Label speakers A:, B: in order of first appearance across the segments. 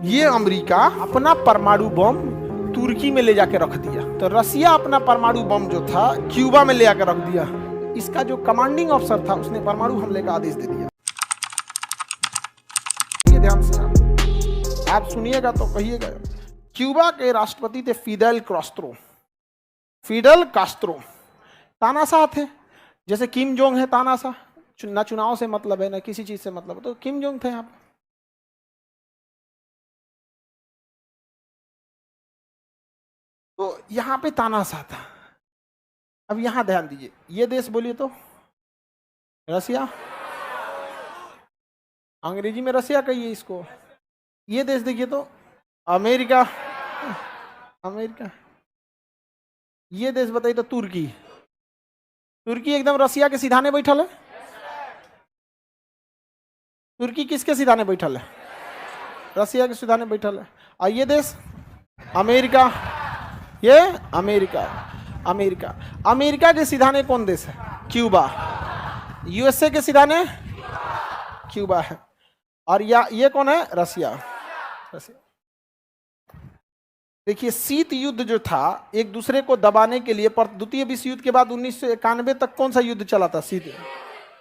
A: ये अमेरिका अपना परमाणु बम तुर्की में ले जाके रख दिया, तो रसिया अपना परमाणु बम जो था क्यूबा में ले जाकर रख दिया। इसका जो कमांडिंग अफसर था उसने परमाणु हमले का आदेश दे दिया। ये ध्यान से आप सुनिएगा तो कहिएगा। क्यूबा के राष्ट्रपति थे फिडेल कास्त्रो। तानाशाह थे, जैसे किम जोंग है तानाशाह, ना चुनाव से मतलब है ना किसी चीज से मतलब है, तो किम जोंग थे यहाँ पे। तो यहाँ पे तानाशाह था। अब यहां ध्यान दीजिए, ये देश बोलिए तो रसिया, अंग्रेजी में रसिया कहिए इसको। ये देश देखिए तो अमेरिका। ये देश बताइए तो तुर्की एकदम रसिया के सिधाने बैठल है। तुर्की किसके सिधाने बैठल है? रसिया के सिधाने बैठल है। और ये देश अमेरिका, ये अमेरिका के सिधाने कौन देश है? क्यूबा। यूएसए के सिधाने क्यूबा है। और ये कौन है? रसिया। देखिए, शीत युद्ध जो था एक दूसरे को दबाने के लिए, पर द्वितीय विश्व युद्ध के बाद 1991 तक कौन सा युद्ध चला था?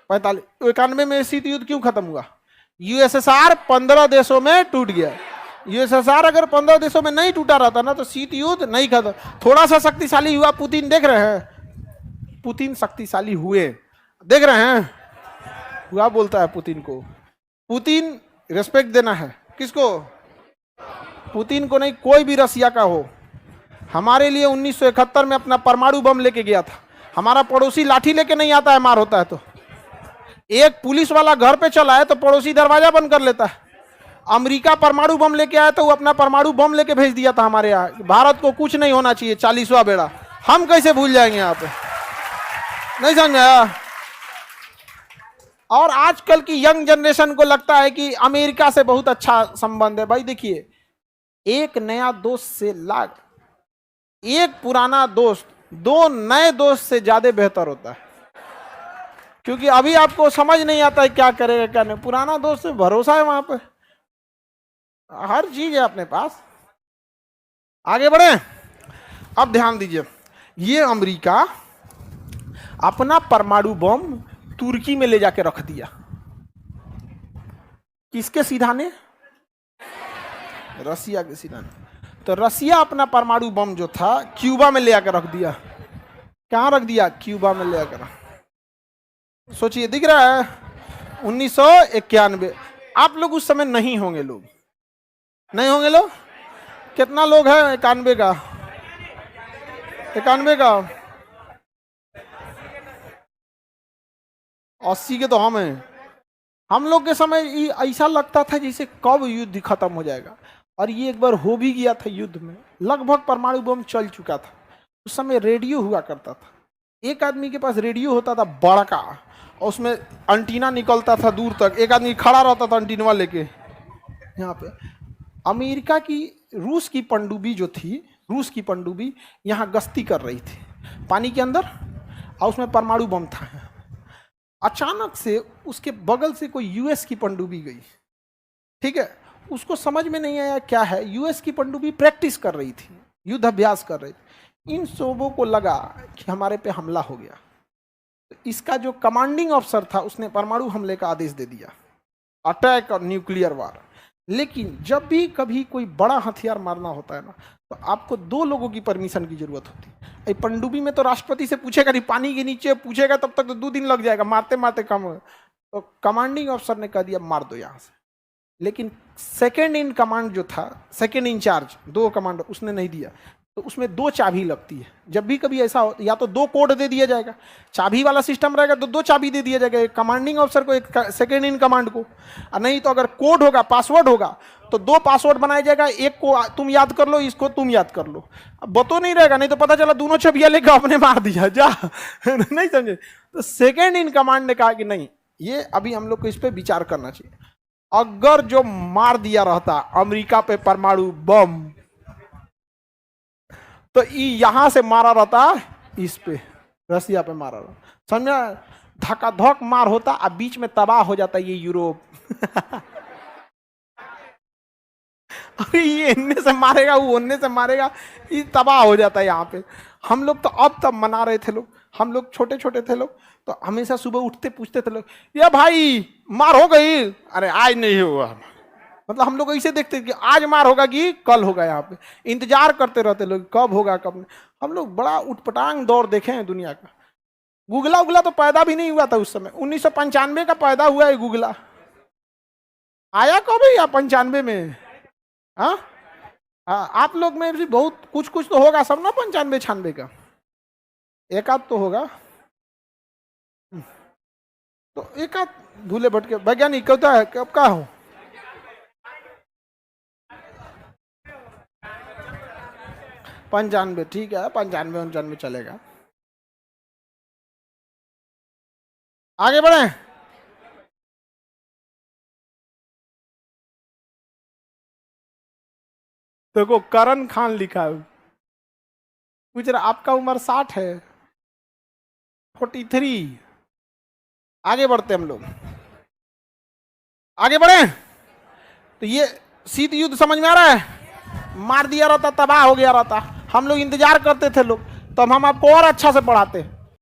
A: 91 में शीत युद्ध क्यों खत्म हुआ? यूएसएसआर 15 देशों में टूट गया। यूएसएसआर अगर 15 देशों में नहीं टूटा रहता ना तो शीत युद्ध नहीं खत्म। थोड़ा सा शक्तिशाली हुआ पुतिन, देख रहे हैं? पुतिन शक्तिशाली हुए, देख रहे हैं? हुआ बोलता है पुतिन को। पुतिन रेस्पेक्ट देना है किसको? पुतिन को नहीं, कोई भी रसिया का हो। हमारे लिए 1971 में अपना परमाणु बम लेके गया था। हमारा पड़ोसी लाठी लेके नहीं आता है, मार होता है तो। एक पुलिस वाला घर पे चला है तो पड़ोसी दरवाजा बंद कर लेता है। अमेरिका परमाणु बम लेके आया तो वो अपना परमाणु बम लेके भेज दिया था हमारे यहाँ। भारत को कुछ नहीं होना चाहिए, 40वां बेड़ा। हम कैसे भूल जाएंगे यहाँ पे? नहीं समझ में आया? और आजकल की यंग जनरेशन को लगता है कि अमेरिका से बहुत अच्छा संबंध है। भाई देखिए, एक नया दोस्त से लाख, एक पुराना दोस्त 2 नए दोस्त से ज्यादा बेहतर होता है। क्योंकि अभी आपको समझ नहीं आता है क्या करेगा क्या नहीं। पुराना दोस्त से भरोसा है, वहां पे हर चीज है अपने पास। आगे बढ़े। अब ध्यान दीजिए, ये अमेरिका अपना परमाणु बम तुर्की में ले जाके रख दिया। किसके सिधाने? रसिया के सिधाने। तो रसिया अपना परमाणु बम जो था क्यूबा में ले आकर रख दिया। कहां रख दिया? क्यूबा में ले आकर। सोचिए, दिख रहा है? 1991। आप लोग उस समय नहीं होंगे, लोग नहीं होंगे। लोग कितना लोग है? 91 का 80 के तो हम हैं। हम लोग के समय ऐसा लगता था जैसे कब युद्ध खत्म हो जाएगा। और ये एक बार हो भी गया था युद्ध में, लगभग परमाणु बम चल चुका था। उस समय रेडियो हुआ करता था। एक आदमी के पास रेडियो होता था बड़ा, और उसमें एंटीना निकलता था दूर तक। एक आदमी खड़ा रहता था एंटीना लेके। यहाँ पे अमेरिका की रूस की पनडुब्बी यहाँ गश्ती कर रही थी पानी के अंदर, और उसमें परमाणु बम था। अचानक से उसके बगल से कोई यूएस की पनडुब्बी गई। ठीक है, उसको समझ में नहीं आया क्या है। यूएस की पनडुब्बी प्रैक्टिस कर रही थी, युद्ध अभ्यास कर रही थी। इन सबों को लगा कि हमारे पे हमला हो गया। तो इसका जो कमांडिंग अफसर था उसने परमाणु हमले का आदेश दे दिया, अटैक और न्यूक्लियर वार। लेकिन जब भी कभी कोई बड़ा हथियार मारना होता है ना, तो आपको 2 लोगों की परमिशन की जरूरत होती है। पनडुब्बी में तो राष्ट्रपति से पूछेगा नहीं, पानी के नीचे पूछेगा तब तक तो 2 दिन लग जाएगा, मारते मारते कम। तो कमांडिंग अफसर ने कह दिया मार दो यहाँ से। लेकिन सेकेंड इन कमांड जो था, सेकेंड इन चार्ज, 2 कमांडर, उसने नहीं दिया। तो उसमें 2 चाबी लगती है। जब भी कभी ऐसा हो, या तो 2 कोड दे दिया जाएगा, चाबी वाला सिस्टम रहेगा तो 2 चाबी दे दिया जाएगा, एक कमांडिंग अफसर को, एक सेकेंड इन कमांड को। और नहीं तो अगर कोड होगा, पासवर्ड होगा, तो 2 पासवर्ड बनाया जाएगा। एक को तुम याद कर लो, इसको तुम याद कर लो। अब बतो नहीं रहेगा, नहीं तो पता चला दोनों चाबियां लेकर अपने मार दिया जा। नहीं समझे? तो सेकेंड इन कमांड ने कहा कि नहीं, ये अभी हम लोग को इस पर विचार करना चाहिए। अगर जो मार दिया रहता अमेरिका पे परमाणु बम, तो यहां से मारा रहता इस पे, रसिया पे मारा रहता, समझा? धकाधक मार होता, अब बीच में तबाह हो जाता ये यूरोप। अभी ये इनने से मारेगा, वो उनने से मारेगा, ये तबाह हो जाता है यहाँ पे। हम लोग तो अब तब मना रहे थे लोग, हम लोग छोटे छोटे थे लोग, तो हमेशा सुबह उठते पूछते थे लोग, ये भाई मार हो गई? अरे आज नहीं हुआ। मतलब हम लोग ऐसे देखते कि आज मार होगा कि कल होगा, यहाँ पे इंतजार करते रहते लोग कब होगा कब नहीं। हम लोग बड़ा उठपटांग दौर देखे हैं दुनिया का। गूगला उगला तो पैदा भी नहीं हुआ था उस समय, 1995 का पैदा हुआ है गूगला। आया कब है या 95 में? हाँ, आप लोग में भी बहुत कुछ कुछ तो होगा सब ना, 95 96 का एक आध तो होगा। तो एक आध धूले भटके वैज्ञानिक कहता है कब का हो? 95, ठीक है, 95 99 चलेगा। आगे बढ़े। देखो करण खान लिखा है, पूछ रहा आपका उम्र 60 है, 43। आगे बढ़ते हम लोग, आगे बढ़े। तो ये शीत युद्ध समझ में आ रहा है? मार दिया रहता, तबाह हो गया रहता, हम लोग इंतजार करते थे लोग, तो हम आपको और अच्छा से पढ़ाते।